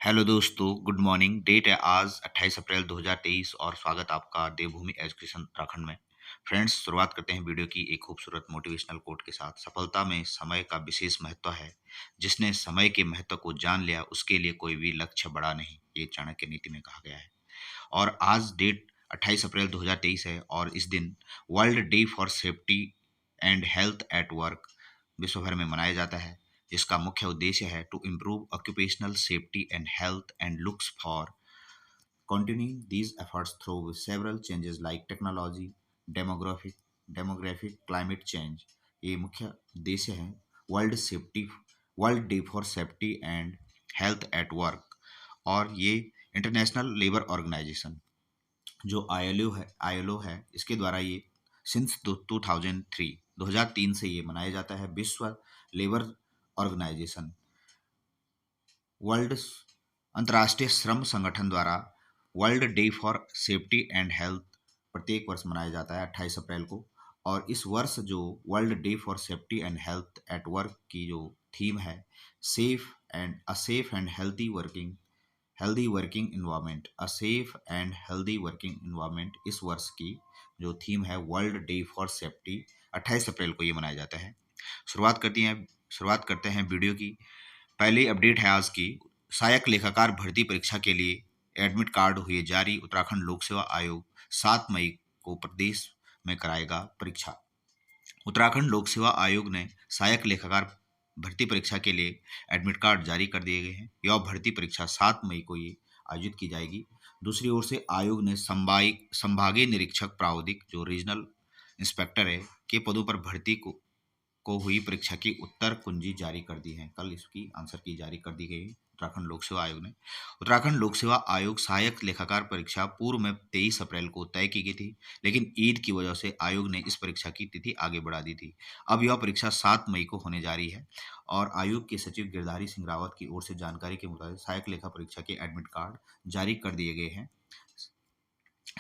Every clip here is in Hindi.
हेलो दोस्तों, गुड मॉर्निंग। डेट है आज 28 अप्रैल 2023 और स्वागत आपका देवभूमि एजुकेशन उत्तराखंड में। फ्रेंड्स, शुरुआत करते हैं वीडियो की एक खूबसूरत मोटिवेशनल कोट के साथ। सफलता में समय का विशेष महत्व है। जिसने समय के महत्व को जान लिया उसके लिए कोई भी लक्ष्य बड़ा नहीं, ये चाणक्य नीति में कहा गया है। और आज डेट 28 अप्रैल 2023 है और इस दिन world day for safety and health at work विश्व भर में मनाया जाता है, जिसका मुख्य उद्देश्य है to improve occupational safety and health and looks for continuing these efforts through several changes like technology, demographic, climate change। ये मुख्य उद्देश्य है world safety world day for safety and health at work. और ये इंटरनेशनल लेबर ऑर्गेनाइजेशन जो आईएलओ है इसके द्वारा ये सिंस 2003 से ये मनाया जाता है। विश्व लेबर ऑर्गेनाइजेशन वर्ल्ड अंतर्राष्ट्रीय श्रम संगठन द्वारा world day for safety and health प्रत्येक वर्ष मनाया जाता है 28 अप्रैल को। और इस वर्ष जो world day for safety and health at work की जो थीम है safe and healthy working environment, a safe and healthy working environment, इस वर्ष की जो थीम है वर्ल्ड डे फॉर सेफ्टी 28 अप्रैल को ये मनाया जाता है। शुरुआत करते हैं वीडियो की। पहली अपडेट है आज की। सहायक लेखाकार भर्ती परीक्षा के लिए एडमिट कार्ड हुए जारी। उत्तराखंड लोक सेवा आयोग 7 मई को प्रदेश में कराएगा परीक्षा। उत्तराखंड लोक सेवा आयोग ने सहायक लेखाकार भर्ती परीक्षा के लिए एडमिट कार्ड जारी कर दिए गए हैं। यह भर्ती परीक्षा 7 मई को ये आयोजित की जाएगी। दूसरी ओर से आयोग ने संभागीय निरीक्षक प्रावधिक जो रीजनल इंस्पेक्टर है के पदों पर भर्ती को हुई परीक्षा की उत्तर कुंजी जारी कर दी है। कल इसकी आंसर की जारी कर दी गई उत्तराखंड लोक सेवा आयोग ने। उत्तराखंड लोक सेवा आयोग सहायक लेखाकार परीक्षा पूर्व में 23 अप्रैल को तय की गई थी, लेकिन ईद की वजह से आयोग ने इस परीक्षा की तिथि आगे बढ़ा दी थी। अब यह परीक्षा 7 मई को होने जा रही है। और आयोग के सचिव गिरधारी सिंह रावत की ओर से जानकारी के मुताबिक सहायक लेखा परीक्षा के एडमिट कार्ड जारी कर दिए गए हैं।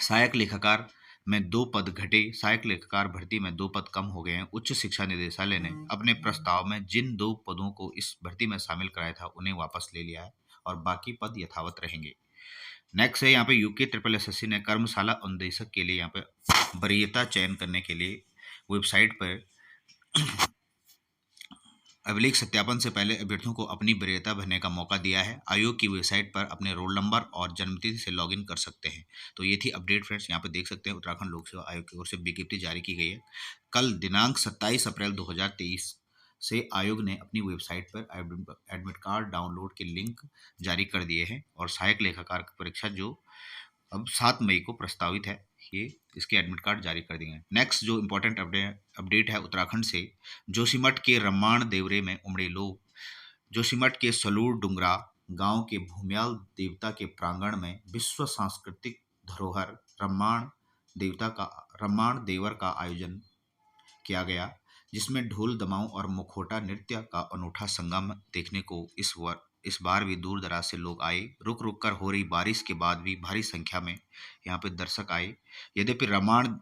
सहायक लेखाकार में 2 पद घटे। सहायक लेखाकार भर्ती में 2 पद कम हो गए हैं। उच्च शिक्षा निदेशालय ने अपने प्रस्ताव में जिन 2 पदों को इस भर्ती में शामिल कराया था उन्हें वापस ले लिया है और बाकी पद यथावत रहेंगे। नेक्स्ट है यहाँ पे यूके ट्रिपल एसएससी ने कर्मशाला अनुदेशक के लिए यहाँ पे वरीयता चयन करने के लिए वेबसाइट पर अभिलेख सत्यापन से पहले अभ्यर्थियों को अपनी वरीयता भरने का मौका दिया है। आयोग की वेबसाइट पर अपने रोल नंबर और जन्मतिथि से लॉगिन कर सकते हैं। तो ये थी अपडेट फ्रेंड्स। यहाँ पे देख सकते हैं उत्तराखंड लोक सेवा आयोग की ओर से विज्ञप्ति जारी की गई है। कल दिनांक 27 अप्रैल 2023 से आयोग ने अपनी वेबसाइट पर एडमिट कार्ड डाउनलोड के लिंक जारी कर दिए हैं। और सहायक लेखाकार की परीक्षा जो अब 7 मई को प्रस्तावित है, ये इसके एडमिट कार्ड जारी कर दिए हैं। नेक्स्ट जो इम्पोर्टेंट अपडेट है उत्तराखंड से, जोशीमठ के रम्माण देवरे में उमड़े लोग। जोशीमठ के सलूर डुंगरा गांव के भूम्याल देवता के प्रांगण में विश्व सांस्कृतिक धरोहर रम्माण देवर का आयोजन किया गया, जिसमें ढोल दमाऊं और मुखौटा नृत्य का अनूठा संगम देखने को इस बार भी दूर दराज से लोग आए। रुक रुक कर हो रही बारिश के बाद भी भारी संख्या में यहाँ पे दर्शक आए। यद्यपि रामायण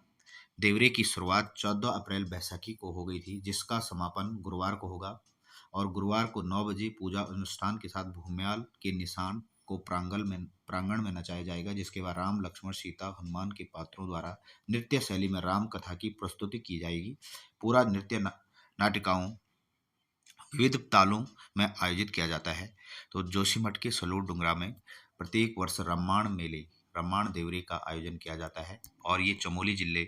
देवरे की शुरुआत 14 अप्रैल बैसाखी को हो गई थी, जिसका समापन गुरुवार को होगा। और गुरुवार को 9 बजे पूजा अनुष्ठान के साथ भूम्याल के निशान को प्रांगण में नचाया जाएगा, जिसके बाद राम लक्ष्मण सीता हनुमान के पात्रों द्वारा नृत्य शैली में राम कथा की प्रस्तुति की जाएगी। पूरा नृत्य नाटिकाओं विविध तालों में आयोजित किया जाता है। तो जोशीमठ के सलूर डुंगरा में प्रत्येक वर्ष रम्माण देवरे का आयोजन किया जाता है। और ये चमोली जिले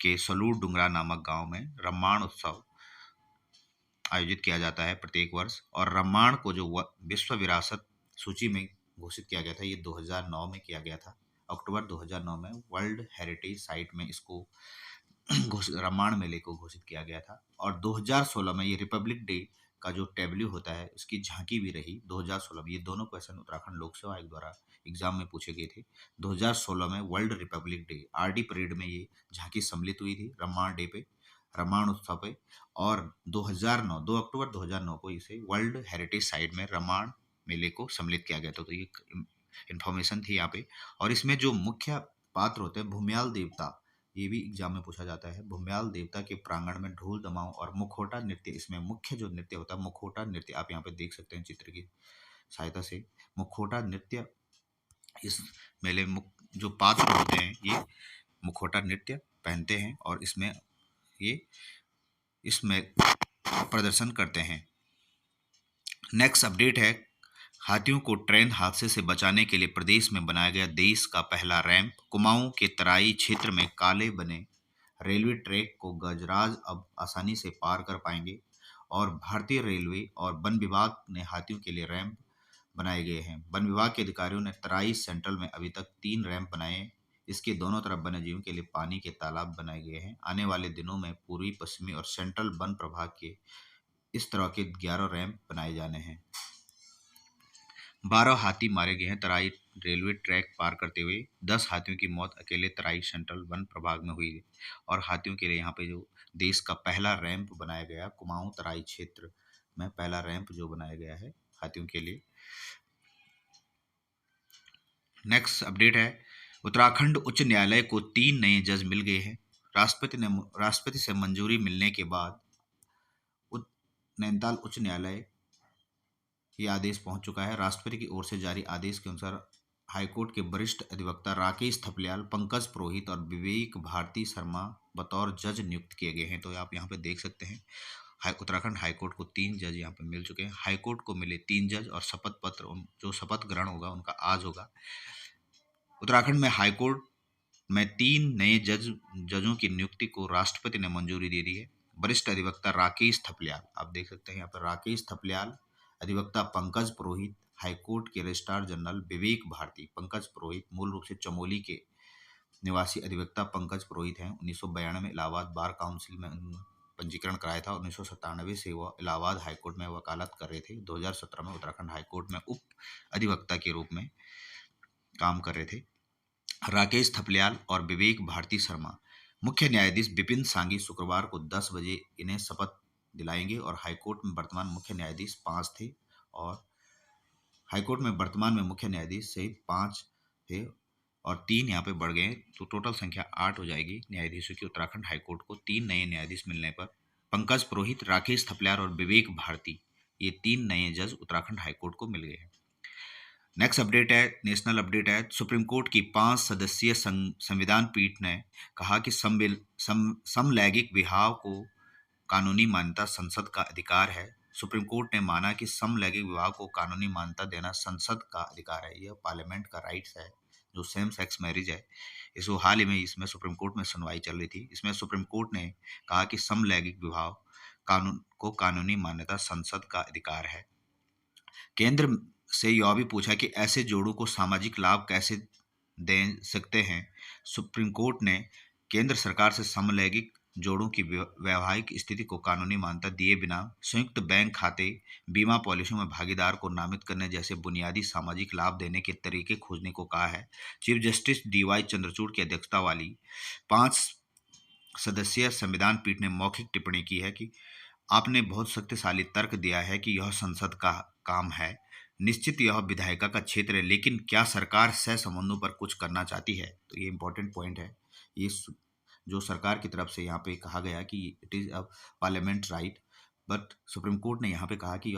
के सलूर डुंगरा नामक गांव में रम्माण उत्सव आयोजित किया जाता है प्रत्येक वर्ष। और रम्माण को जो विश्व विरासत सूची में घोषित किया गया था, ये 2009 में किया गया था। अक्टूबर 2009 में वर्ल्ड हेरिटेज साइट में इसको रामायण मेले को घोषित किया गया था। और 2016 में ये रिपब्लिक डे का जो टैब्ल्यू होता है उसकी झांकी भी रही 2016 में। ये दोनों क्वेश्चन उत्तराखंड लोक सेवा आयोग द्वारा एग्जाम में पूछे गए थे। 2016 में world Republic day RD parade में ये झांकी सम्मिलित हुई थी रामायण डे पे, रामायण उत्सव पे। और 2009 2 अक्टूबर 2009 को इसे वर्ल्ड हेरिटेज साइट में रामायण मेले को सम्मिलित किया गया था। तो ये इन्फॉर्मेशन थी यहाँ पे। और इसमें जो मुख्य पात्र होते हैं भूम्याल देवता, ये भी एग्जाम में पूछा जाता है। भूम्याल देवता के प्रांगण में ढोल दमाऊं और मुखौटा नृत्य, इसमें मुख्य जो नृत्य होता है मुखौटा नृत्य, आप यहाँ पे देख सकते हैं चित्र की सहायता से मुखौटा नृत्य, इस मेले में जो पात्र होते हैं ये मुखौटा नृत्य पहनते हैं और ये इसमें प्रदर्शन करते हैं। नेक्स्ट अपडेट है, हाथियों को ट्रेन हादसे से बचाने के लिए प्रदेश में बनाया गया देश का पहला रैंप। कुमाऊं के तराई क्षेत्र में काले बने रेलवे ट्रैक को गजराज अब आसानी से पार कर पाएंगे और भारतीय रेलवे और वन विभाग ने हाथियों के लिए रैंप बनाए गए हैं। वन विभाग के अधिकारियों ने तराई सेंट्रल में अभी तक 3 रैंप बनाए हैं। इसके दोनों तरफ वन्यजीवों के लिए पानी के तालाब बनाए गए हैं। आने वाले दिनों में पूर्वी, पश्चिमी और सेंट्रल वन प्रभाग के इस तरह के 11 रैंप बनाए जाने हैं। 12 हाथी मारे गए हैं तराई रेलवे ट्रैक पार करते हुए। 10 हाथियों की मौत अकेले तराई सेंट्रल वन प्रभाग में हुई है और हाथियों के लिए यहाँ पे जो देश का पहला रैंप बनाया गया, कुमाऊं तराई क्षेत्र में पहला रैंप जो बनाया गया है हाथियों के लिए। नेक्स्ट अपडेट है, उत्तराखंड उच्च न्यायालय को 3 नए जज मिल गए हैं। राष्ट्रपति से मंजूरी मिलने के बाद नैनीताल उच्च न्यायालय ये आदेश पहुंच चुका है। राष्ट्रपति की ओर से जारी आदेश के अनुसार हाईकोर्ट के वरिष्ठ अधिवक्ता राकेश थपलियाल, पंकज पुरोहित और विवेक भारती शर्मा बतौर जज नियुक्त किए गए हैं। तो आप यहाँ पे देख सकते हैं उत्तराखंड हाईकोर्ट को 3 जज यहाँ पे मिल चुके हैं। हाईकोर्ट को मिले 3 जज और शपथ पत्र जो शपथ ग्रहण होगा उनका आज होगा। उत्तराखंड में हाईकोर्ट में 3 नए जजों की नियुक्ति को राष्ट्रपति ने मंजूरी दे दी है। वरिष्ठ अधिवक्ता राकेश थपलियाल, आप देख सकते हैं यहाँ पर राकेश थपलियाल, अधिवक्ता पंकज पुरोहित, हाईकोर्ट के रजिस्ट्रार जनरल विवेक भारती। पंकज पुरोहित मूल रूप से चमोली के निवासी अधिवक्ता पंकज पुरोहित हैं। 1992 में इलाहाबाद बार काउंसिल में पंजीकरण कराया था। 1997 से वह इलाहाबाद हाईकोर्ट में वकालत कर रहे थे। 2017 में उत्तराखंड हाईकोर्ट में उप अधिवक्ता के रूप में काम कर रहे थे। राकेश थपलियाल और विवेक भारती शर्मा, मुख्य न्यायाधीश विपिन सांघी शुक्रवार को 10 बजे इन्हें शपथ दिलाएंगे और हाईकोर्ट में वर्तमान मुख्य न्यायाधीश 5 थे और हाईकोर्ट में वर्तमान में मुख्य न्यायाधीश सहित 5 थे और 3 यहाँ पे बढ़ गए, तो टोटल संख्या 8 हो जाएगी न्यायाधीशों की। उत्तराखंड हाईकोर्ट को 3 नए न्यायाधीश मिलने पर पंकज पुरोहित, राकेश थपलियाल और विवेक भारती, ये 3 नए जज उत्तराखंड हाईकोर्ट को मिल गए हैं। नेक्स्ट अपडेट है, नेशनल अपडेट है। सुप्रीम कोर्ट की 5 सदस्यीय संविधान पीठ ने कहा कि समलैंगिक विवाह को कानूनी मान्यता संसद का अधिकार है। सुप्रीम कोर्ट ने माना कि समलैंगिक विवाह को कानूनी मान्यता देना संसद का अधिकार है, यह पार्लियामेंट का राइट्स है। जो सेम सेक्स मैरिज है, इसको हाल ही में इसमें सुप्रीम कोर्ट में सुनवाई चल रही थी। इसमें सुप्रीम कोर्ट ने कहा कि समलैंगिक विवाह कानूनी मान्यता संसद का अधिकार है। केंद्र से यह भी पूछा कि ऐसे जोड़ों को सामाजिक लाभ कैसे दे सकते हैं। सुप्रीम कोर्ट ने केंद्र सरकार से समलैंगिक जोड़ों की वैवाहिक स्थिति को कानूनी मान्यता दिए बिना संयुक्त बैंक खाते, बीमा पॉलिसियों में भागीदार को नामित करने जैसे बुनियादी सामाजिक लाभ देने के तरीके खोजने को कहा है। चीफ जस्टिस DY चंद्रचूड़ की अध्यक्षता वाली 5 सदस्यीय संविधान पीठ ने मौखिक टिप्पणी की है कि आपने बहुत शक्तिशाली तर्क दिया है कि यह संसद का काम है। निश्चित यह विधायिका का क्षेत्र है, लेकिन क्या सरकार सह संबंधों पर कुछ करना चाहती है? तो ये इंपॉर्टेंट पॉइंट है। ये जो सरकार की तरफ से यहाँ पे कहा गया कि it is a parliament right, but supreme court ने यहाँ पे कहा कि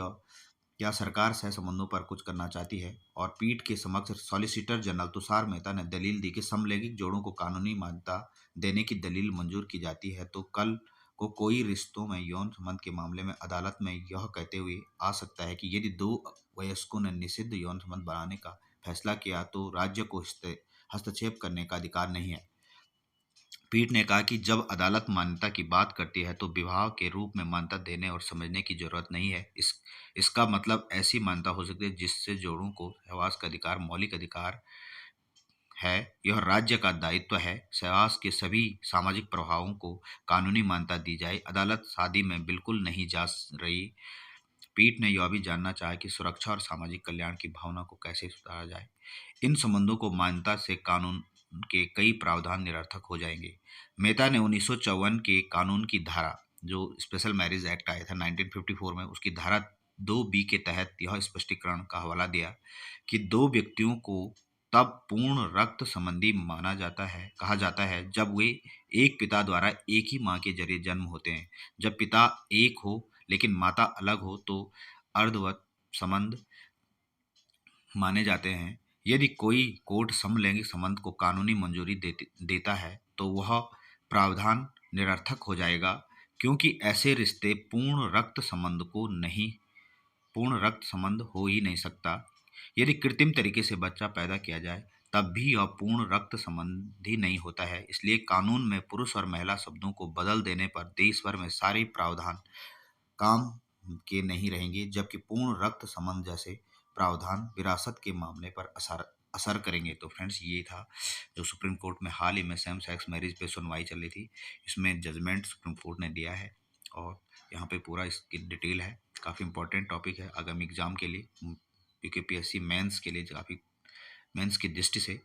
क्या सरकार सह संबंधों पर कुछ करना चाहती है। और पीठ के समक्ष सॉलिसिटर जनरल तुषार मेहता ने दलील दी कि समलैंगिक जोड़ों को कानूनी मान्यता देने की दलील मंजूर की जाती है तो कल को कोई रिश्तों में यौन संबंध के मामले में अदालत में यह कहते हुए आ सकता है कि यदि 2 वयस्कों ने निषिद्ध यौन संबंध बनाने का फैसला किया तो राज्य को हस्तक्षेप करने का अधिकार नहीं है। पीठ ने कहा कि जब अदालत मान्यता की बात करती है तो विवाह के रूप में मान्यता देने और समझने की जरूरत नहीं है। इसका मतलब ऐसी मान्यता हो सकती है जिससे जोड़ों को सहवास का अधिकार मौलिक अधिकार है। यह राज्य का दायित्व है। सहवास के सभी सामाजिक प्रभावों को कानूनी मान्यता दी जाए। अदालत शादी में बिल्कुल नहीं जा रही। पीठ ने यह भी जानना चाहा कि सुरक्षा और सामाजिक कल्याण की भावना को कैसे सुधारा जाए। इन संबंधों को मान्यता से कानून के कई प्रावधान निरर्थक हो जाएंगे। मेहता ने 1954 के कानून की धारा, जो स्पेशल मैरिज एक्ट आया था 1954 में, उसकी धारा 2B के तहत यह स्पष्टीकरण का हवाला दिया कि 2 व्यक्तियों को तब पूर्ण रक्त संबंधी माना जाता है कहा जाता है जब वे एक पिता द्वारा एक ही माँ के जरिए जन्म होते हैं। जब पिता एक हो लेकिन माता अलग हो तो अर्धवत संबंध माने जाते हैं। यदि कोई कोर्ट समलैंगिक संबंध को कानूनी मंजूरी देता है तो वह प्रावधान निरर्थक हो जाएगा, क्योंकि ऐसे रिश्ते पूर्ण रक्त संबंध हो ही नहीं सकता। यदि कृत्रिम तरीके से बच्चा पैदा किया जाए तब भी यह पूर्ण रक्त संबंधी नहीं होता है। इसलिए कानून में पुरुष और महिला शब्दों को बदल देने पर देश भर में सारे प्रावधान काम के नहीं रहेंगे, जबकि पूर्ण रक्त संबंध जैसे प्रावधान विरासत के मामले पर असर असर करेंगे। तो फ्रेंड्स, ये था जो सुप्रीम कोर्ट में हाल ही में सेम सेक्स मैरिज पे सुनवाई चल रही थी। इसमें जजमेंट सुप्रीम कोर्ट ने दिया है और यहाँ पे पूरा इसकी डिटेल है। काफ़ी इंपॉर्टेंट टॉपिक है आगामी एग्जाम के लिए, यूकेपीएससी मेंस के लिए। काफ़ी मेंस की दृष्टि से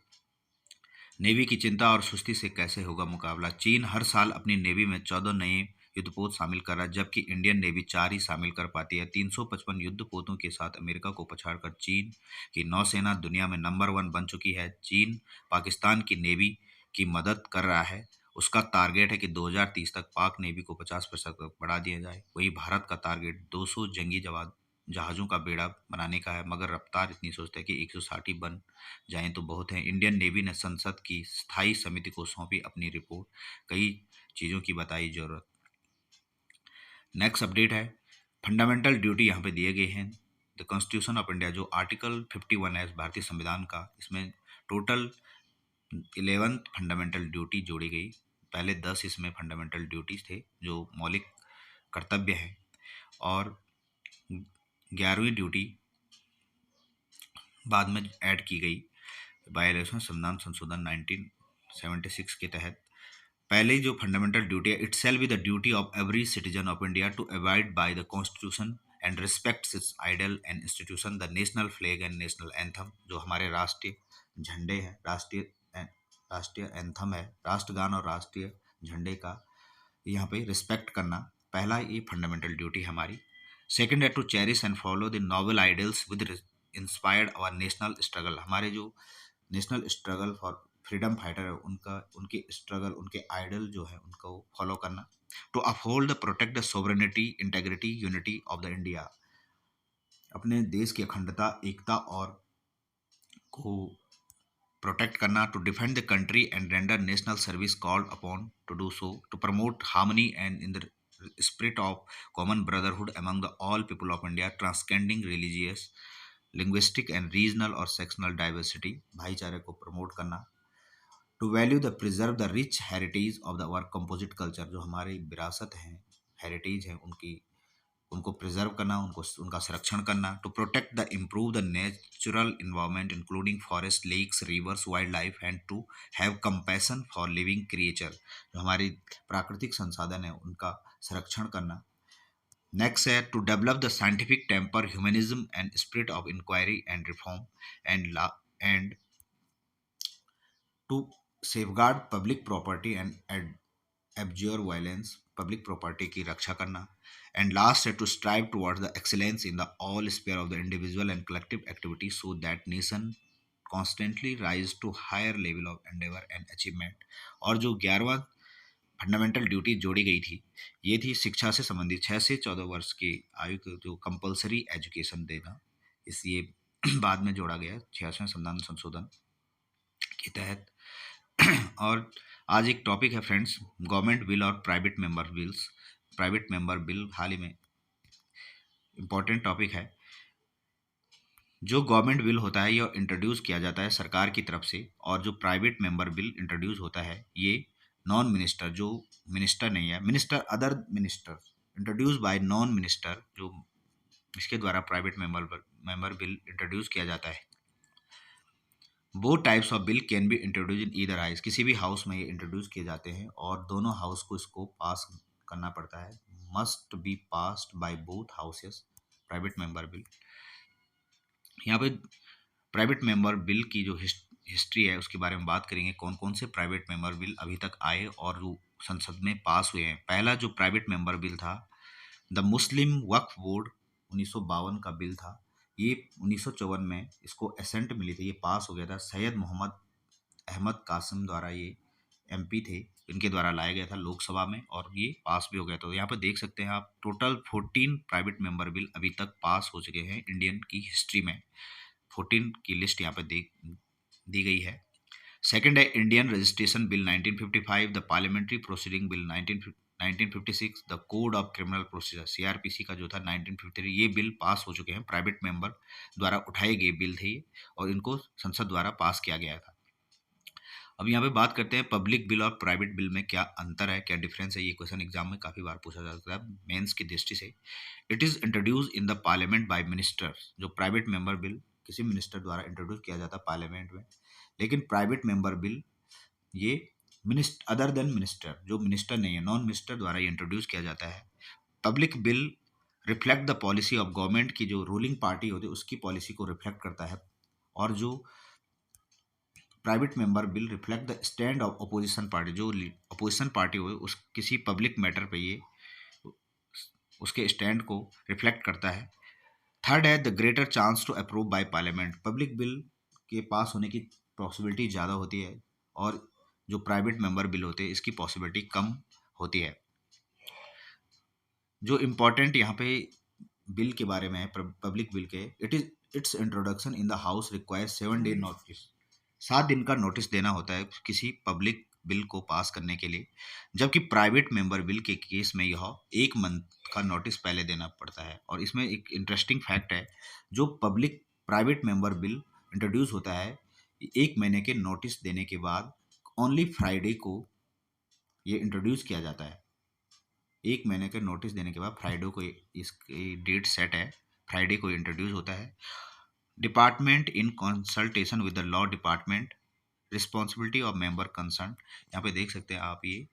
नेवी की चिंता और सुस्ती से कैसे होगा मुकाबला। चीन हर साल अपनी नेवी में 14 नए युद्धपोत शामिल कर रहा है, जबकि इंडियन नेवी 4 ही शामिल कर पाती है। 355 युद्धपोतों के साथ अमेरिका को पछाड़कर चीन की नौसेना दुनिया में नंबर 1 बन चुकी है। चीन पाकिस्तान की नेवी की मदद कर रहा है। उसका टारगेट है कि 2030 तक पाक नेवी को 50% तक बढ़ा दिया जाए। वहीं भारत का टारगेट 200 जंगी जहाज़ों का बेड़ा बनाने का है, मगर रफ्तार इतनी सोचते हैं कि 160 ही बन जाएं तो बहुत हैं। इंडियन नेवी ने संसद की स्थायी समिति को सौंपी अपनी रिपोर्ट, कई चीज़ों की बताई जरूरत। नेक्स्ट अपडेट है फंडामेंटल ड्यूटी, यहाँ पे दिए गए हैं। द कॉन्स्टिट्यूशन ऑफ इंडिया, जो आर्टिकल 51 है भारतीय संविधान का, इसमें टोटल 11 फंडामेंटल ड्यूटी जोड़ी गई। पहले 10 इसमें फंडामेंटल ड्यूटीज थे जो मौलिक कर्तव्य हैं, और 11वीं ड्यूटी बाद में ऐड की गई बाय इलेक्शन संविधान संशोधन 1976 के तहत। पहले जो फंडामेंटल ड्यूटी है, it shall be the duty of every citizen of India to abide by the constitution and respects its ideal and institution, the national flag and national anthem, जो हमारे राष्ट्रीय झंडे हैं, राष्ट्रीय एंथम है, राष्ट्रगान और राष्ट्रीय झंडे का यहाँ पे रिस्पेक्ट करना। पहला ये फंडामेंटल ड्यूटी हमारी। सेकंड है to cherish and follow the noble ideals with inspired our national struggle, हमारे जो national struggle for freedom fighter है उनके स्ट्रगल, उनके आइडल जो है उनको फॉलो करना। To uphold the protect the sovereignty integrity unity of the India, अपने देश की अखंडता एकता और को प्रोटेक्ट करना। To defend the country and render national service called upon to do so. To promote harmony and in the spirit of common brotherhood among the all people of India, transcending religious, linguistic and regional और sectional diversity, भाईचारे को प्रमोट करना। To value the preserve the rich heritage of the our composite culture, जो हमारी विरासत हैं, हेरिटेज हैं, उनको प्रिजर्व करना, उनका संरक्षण करना। To protect the improve the natural environment including forest, lakes, rivers, wild life and to have compassion for living creature, जो हमारी प्राकृतिक संसाधन है उनका संरक्षण करना। नेक्स्ट है to develop the scientific temper, humanism and spirit of inquiry and reform and to safeguard public property and abjure violence, public property की रक्षा करना। एंड लास्ट है to strive towards the excellence in the all sphere of the individual and collective activity so that nation constantly rise to higher level of endeavour and achievement. और जो 11वां फंडामेंटल ड्यूटी जोड़ी गई थी, ये थी शिक्षा से संबंधित 6 से 14 वर्ष की आयु को जो कंपलसरी एजुकेशन देना, इस ये बाद में जोड़ा गया 66वें संविधान संशोधन के तहत। और आज एक टॉपिक है फ्रेंड्स, गवर्नमेंट बिल और private member bills. Private member bill हाल ही में इम्पोर्टेंट टॉपिक है। जो गवर्नमेंट बिल होता है यह इंट्रोड्यूस किया जाता है सरकार की तरफ से, और जो प्राइवेट मेंबर बिल इंट्रोड्यूस होता है ये नॉन मिनिस्टर, जो मिनिस्टर नहीं है, minister other minister introduce by non minister, जो इसके द्वारा प्राइवेट मेंबर बिल इंट्रोड्यूस किया जाता है। Both types of bill can be introduce in either house, किसी भी हाउस में ये इंट्रोड्यूस किए जाते हैं और दोनों हाउस को इसको पास करना पड़ता है। Must be passed by both houses private member bill. यहाँ पे प्राइवेट मेंबर बिल की जो हिस्ट्री है उसके बारे में बात करेंगे, कौन कौन से प्राइवेट मेंबर बिल अभी तक आए और जो संसद में पास हुए हैं। पहला जो प्राइवेट मेंबर बिल था द मुस्लिम वक्फ बोर्ड 1952 का बिल था। ये 1954 में इसको एसेंट मिली थी, ये पास हो गया था। सैयद मोहम्मद अहमद कासिम द्वारा, ये एमपी थे, इनके द्वारा लाया गया था लोकसभा में और ये पास भी हो गया। तो यहाँ पर देख सकते हैं आप टोटल 14 प्राइवेट मेंबर बिल अभी तक पास हो चुके हैं इंडियन की हिस्ट्री में। 14 की लिस्ट यहाँ पे दी गई है। सेकंड है Indian registration bill 1955, the parliamentary proceeding bill 1956, the code of criminal procedure CrPC का जो था 1953, ये बिल पास हो चुके हैं। प्राइवेट मेंबर द्वारा उठाए गए बिल थे ये, और इनको संसद द्वारा पास किया गया था। अब यहाँ पे बात करते हैं पब्लिक बिल और प्राइवेट बिल में क्या अंतर है, क्या डिफरेंस है। ये क्वेश्चन एग्जाम में काफी बार पूछा जाता है मेंस की दृष्टि से। It is introduce in the parliament by minister. जो प्राइवेट मेंबर बिल किसी मिनिस्टर द्वारा इंट्रोड्यूस किया जाता है पार्लियामेंट में, लेकिन प्राइवेट मेंबर बिल ये मिनिस्टर अदर देन मिनिस्टर, जो मिनिस्टर नहीं है, नॉन मिनिस्टर द्वारा ये इंट्रोड्यूस किया जाता है। Public bill reflect the policy of government की जो रूलिंग पार्टी होती है उसकी पॉलिसी को रिफ्लेक्ट करता है, और जो private member bill reflect the stand of opposition party, जो अपोजिशन पार्टी हो उस किसी पब्लिक मैटर पे ये उसके स्टैंड को रिफ्लेक्ट करता है। थर्ड है the greater chance to approve by parliament. Public bill के पास होने की पॉसिबिलिटी ज़्यादा होती है, और जो प्राइवेट मेंबर बिल होते हैं इसकी पॉसिबिलिटी कम होती है। जो इम्पोर्टेंट यहाँ पे बिल के बारे में है, पब्लिक बिल के, it's introduction in the house require 7 day notice. 7 दिन का नोटिस देना होता है किसी पब्लिक बिल को पास करने के लिए, जबकि प्राइवेट मेंबर बिल के केस में यह 1 मंथ का नोटिस पहले देना पड़ता है। और इसमें एक इंटरेस्टिंग फैक्ट है, जो public private member bill introduce होता है 1 महीने के नोटिस देने के बाद, ओनली फ्राइडे को ये इंट्रोड्यूस किया जाता है। 1 महीने के नोटिस देने के बाद फ्राइडे को इसकी डेट सेट है, फ्राइडे को इंट्रोड्यूस होता है। Department in consultation with the law department, responsibility of member concern. यहाँ पे देख सकते हैं आप, ये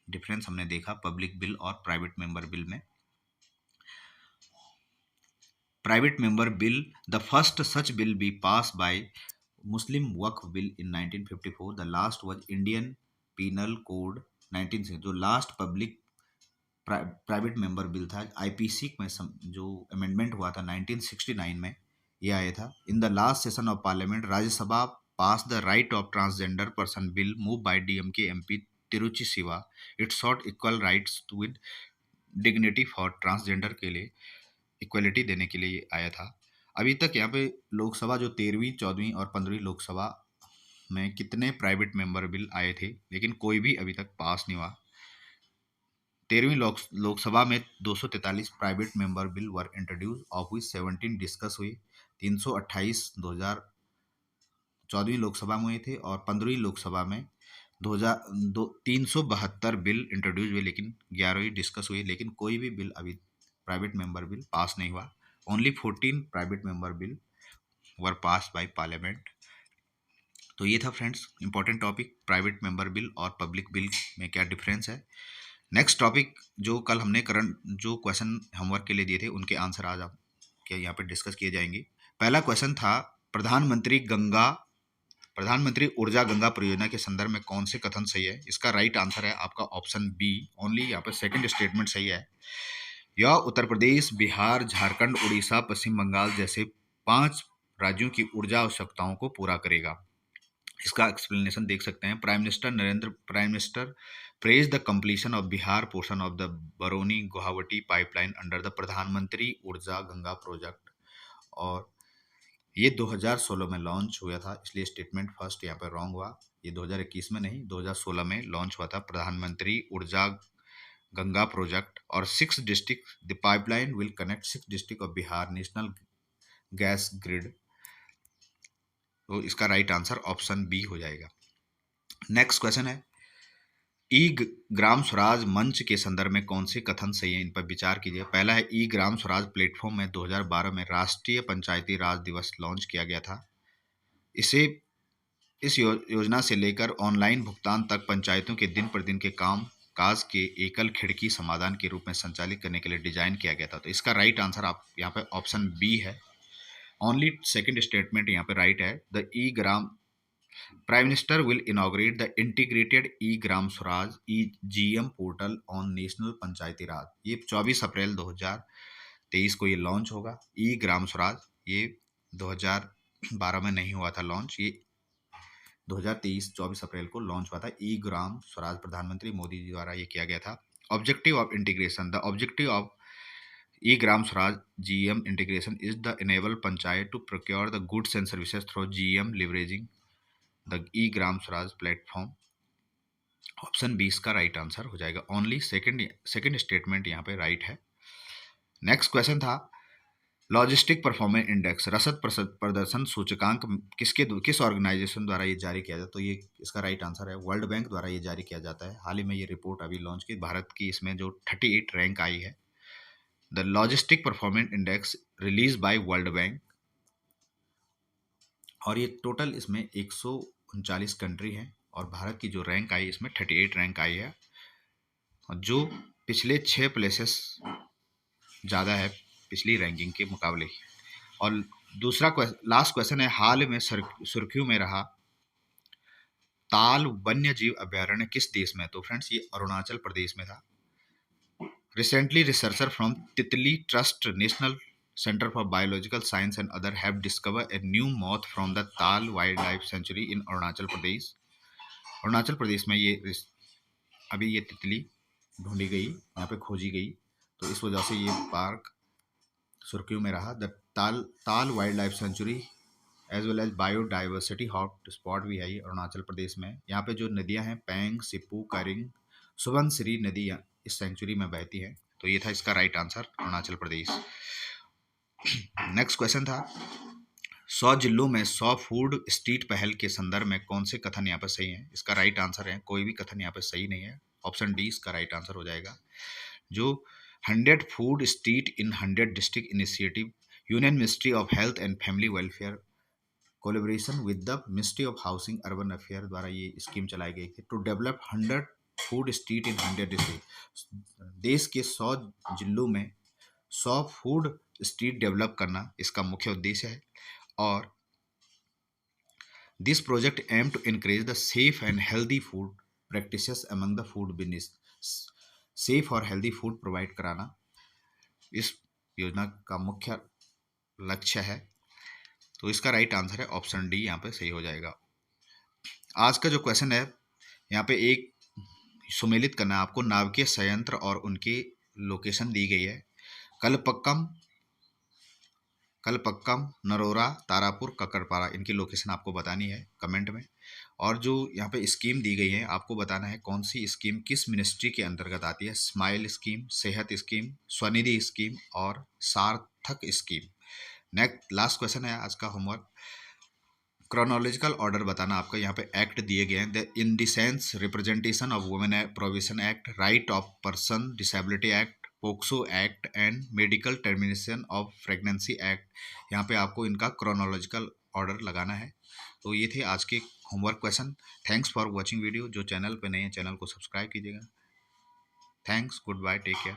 डिफरेंस हमने देखा पब्लिक बिल और प्राइवेट मेंबर बिल में। Private member bill, the first such bill be pass by Muslim Waqf bill in 1954, the last was Indian penal code 1960। जो लास्ट पब्लिक प्राइवेट मेंबर बिल था आईपीसी में जो अमेंडमेंट हुआ था 1969 में, ये आया था। In the last session of parliament Rajya Sabha pass the right of transgender person bill move by DMK MP Tiruchi Siva. It sought equal rights with dignity for transgender के लिए इक्वलिटी देने के लिए ये आया था। अभी तक यहाँ पे लोकसभा जो 13वीं 14वीं और 15वीं लोकसभा में कितने प्राइवेट मेंबर बिल आए थे, लेकिन कोई भी अभी तक पास नहीं हुआ। 13वीं लोकसभा में 243 private member bill were introduce, of which 17 discuss हुई। 328 2014वीं लोकसभा में हुए थे, और 15वीं लोकसभा में 372 बिल इंट्रोड्यूस हुए, लेकिन 11वीं डिस्कस हुई, लेकिन कोई भी बिल अभी प्राइवेट मेंबर बिल पास नहीं हुआ। Only 14 private member bill were pass by parliament. तो ये था friends important topic, private member bill और पब्लिक बिल में क्या डिफरेंस है। नेक्स्ट टॉपिक जो कल हमने करंट जो क्वेश्चन होमवर्क के लिए दिए थे उनके आंसर आज आप क्या यहाँ पे डिस्कस किए जाएंगे। पहला क्वेश्चन था प्रधानमंत्री ऊर्जा गंगा परियोजना के संदर्भ में कौन से कथन सही है। इसका राइट आंसर है आपका ऑप्शन बी ओनली, यहाँ पे सेकंड स्टेटमेंट सही है। यह उत्तर प्रदेश, बिहार, झारखंड, उड़ीसा, पश्चिम बंगाल जैसे 5 राज्यों की ऊर्जा आवश्यकताओं को पूरा करेगा। इसका एक्सप्लेनेशन देख सकते हैं। Prime minister praise the completion of Bihar portion of the Barauni Guwahati pipeline under the प्रधानमंत्री ऊर्जा गंगा प्रोजेक्ट। और ये 2016 में लॉन्च हुआ था, इसलिए स्टेटमेंट फर्स्ट यहाँ पर रॉन्ग हुआ। ये 2021 में नहीं 2016 में लॉन्च हुआ था प्रधानमंत्री ऊर्जा गंगा प्रोजेक्ट। और 6 district, the pipeline will connect 6 district of Bihar national gas grid. तो इसका राइट आंसर ऑप्शन बी हो जाएगा। नेक्स्ट क्वेश्चन है, ई ग्राम स्वराज मंच के संदर्भ में कौन से कथन सही है, इन पर विचार कीजिए। पहला है, ई ग्राम स्वराज प्लेटफॉर्म में 2012 में राष्ट्रीय पंचायती राज दिवस लॉन्च किया गया था। इस योजना से लेकर ऑनलाइन भुगतान तक पंचायतों के दिन प्रतिदिन के काम काज के एकल खिड़की समाधान के रूप में संचालित करने के लिए डिजाइन किया गया था। तो इसका राइट आंसर आप यहाँ पे ऑप्शन बी है। ओनली सेकंड स्टेटमेंट यहाँ पे राइट है। The e Gram prime minister will inaugurate the integrated e Gram Swaraj EGM portal on national Panchayati Raj. ये 24 अप्रैल 2023 को ये लॉन्च होगा। ई ग्राम स्वराज ये 2012 में नहीं हुआ था लॉन्च, ये 2023 24 अप्रैल को लॉन्च हुआ था। ई ग्राम स्वराज प्रधानमंत्री मोदी जी द्वारा ये किया गया था। Objective of integration, the objective of E-Gram Swaraj GM integration is the enable panchayat to procure the goods and services through GM leveraging the E-Gram Swaraj platform। Option 20 का राइट आंसर हो जाएगा। ओनली सेकंड स्टेटमेंट यहाँ पे राइट है। नेक्स्ट क्वेश्चन था लॉजिस्टिक परफॉर्मेंस इंडेक्स रसद प्रदर्शन सूचकांक किस ऑर्गेनाइजेशन द्वारा ये जारी किया जाता है? तो ये इसका राइट आंसर है वर्ल्ड बैंक द्वारा ये जारी किया जाता है। हाल ही में ये रिपोर्ट अभी लॉन्च की भारत की, इसमें जो 38 रैंक आई है। The logistic performance index release by world bank, और ये टोटल इसमें 139 कंट्री हैं और भारत की जो रैंक आई इसमें 38 रैंक आई है, जो पिछले 6 प्लेसेस ज़्यादा है पिछली रैंकिंग के मुकाबले। और दूसरा लास्ट क्वेश्चन है हाल में सुर्खियों में रहा ताल वन्य जीव अभ्यारण्य किस देश में? तो फ्रेंड्स ये अरुणाचल प्रदेश में था। रिसेंटली रिसर्चर फ्रॉम तितली trust national centre for biological science and other have discover a new moth from the Tal wild life century इन अरुणाचल प्रदेश। अरुणाचल प्रदेश में ये अभी ये तितली ढूंढी गई, यहाँ पे खोजी गई, तो इस वजह से ये पार्क सुर्खियों में रहा। The Tal wild life sanctuary as well as biodiversity hot spot भी है ये अरुणाचल प्रदेश में। यहाँ पे जो नदियाँ हैं पैंग, सिपू, करिंग, सुबनसिरी नदी इस सेंचुरी में बहती है। तो ये था इसका right answer Arunachal Pradesh. Next question था 100 जिलों में 100 फूड स्ट्रीट पहल के संदर्भ में कौन से कथन यहाँ पर सही है? इसका राइट आंसर है कोई भी कथन यहाँ पर सही नहीं है। ऑप्शन डी इसका राइट आंसर हो जाएगा। जो 100 food street in 100 district initiative union ministry of health and family welfare collaboration with the ministry of housing urban affair द्वारा ये स्कीम चलाई गई थी to develop 100 food street in 100 district. देश के 100 जिलों में 100 फूड स्ट्रीट डेवलप करना इसका मुख्य उद्देश्य है। और this project aim to increase the safe and healthy food practices among the food business. Safe और हेल्दी फूड प्रोवाइड कराना इस योजना का मुख्य लक्ष्य है। तो इसका राइट आंसर है ऑप्शन डी, यहाँ पे सही हो जाएगा। आज का जो क्वेश्चन है यहाँ पे एक सुमेलित करना है आपको नाभिकीय संयंत्र और उनकी लोकेशन दी गई है। कलपक्कम, नरोरा, तारापुर, कक्कड़पारा, इनकी लोकेशन आपको बतानी है कमेंट में। और जो यहाँ पे स्कीम दी गई है आपको बताना है कौन सी स्कीम किस मिनिस्ट्री के अंतर्गत आती है। स्माइल स्कीम, सेहत स्कीम, स्वनिधि स्कीम और सार्थक स्कीम। नेक्स्ट लास्ट क्वेश्चन है आज का होमवर्क, क्रोनोलॉजिकल ऑर्डर बताना आपका। यहाँ पे एक्ट दिए गए हैं, the indecent representation of women provision act, right of person disability act, POCSO act and medical termination of pregnancy act. यहाँ पे आपको इनका क्रोनोलॉजिकल ऑर्डर लगाना है। तो ये थे आज के homework question. Thanks for watching video. जो चैनल पे नए हैं चैनल को सब्सक्राइब कीजिएगा। Thanks, goodbye, take care.